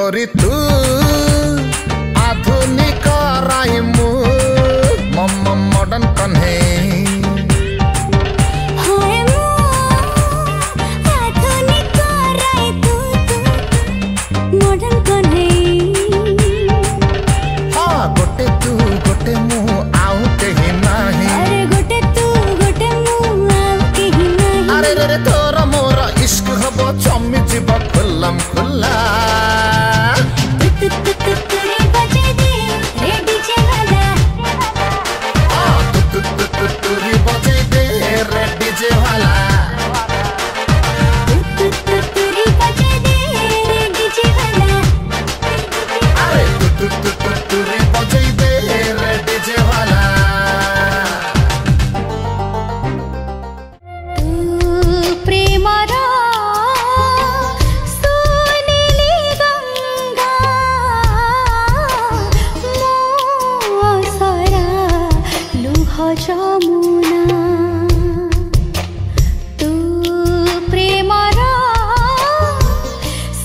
गोरी तू आधुनिक राइमु मॉडर्न कन्हे गोटे तू गोटे मु आउ कहीं नहीं अरे गोटे तू गोटे मु आउ कहीं नहीं अरे रे तोर मोर इश्क हबो चम्मी जीव खुल्लम खुल्ला तुरे बजे दे रे डीजे वाला तुरी बजे दे रे डीजे वाला तुरी बजे दे रे डीजे वाला अरे तुरी बजे दे रे डीजे वाला যমুনা তু প্রেমর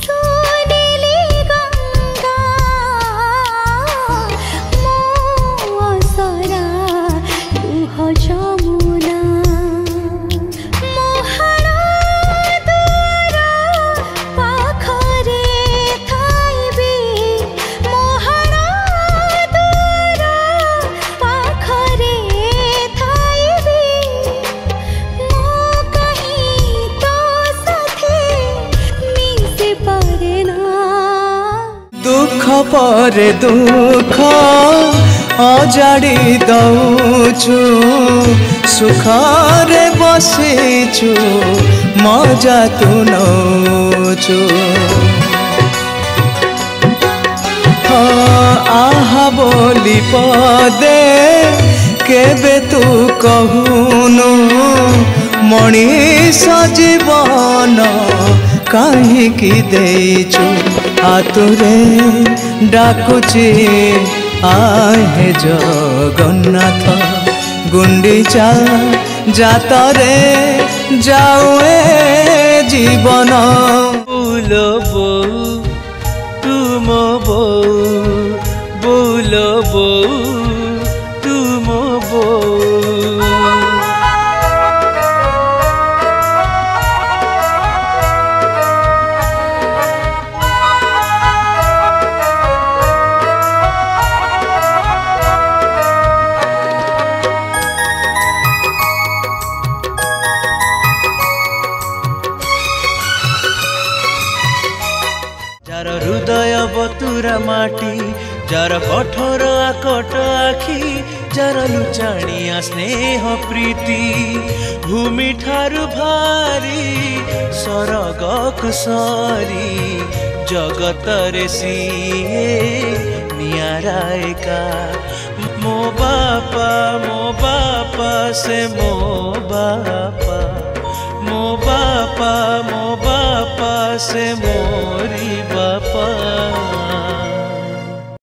সুনীলি গঙ্গা মো অসরা লুহ যমুনা মোহন দুয়ার পাখরে থাইবি মোহন দুয়ার পাখরে दुख पर दुख अजाड़ी दौचु सुखरे बसीचु मजा तू नौचु आहा बोली पदे केबे तू कहूनु मनीष जीवन काहींकि देचु आतुरे डाकुची आहे जगन्नाथ गुंडीचा जातरे जाऊए जीवन बोलो बो तुम बो बोलो बो तुम बो जार हृदय बतुरा माटी जार कठोर आकट आखि जार लुचाणिया स्नेह प्रीति भूमि ठारु भारी सरग कुसरी जगत रे सीए नियारा एका मो बापा से मो बापा से मोरी बापा।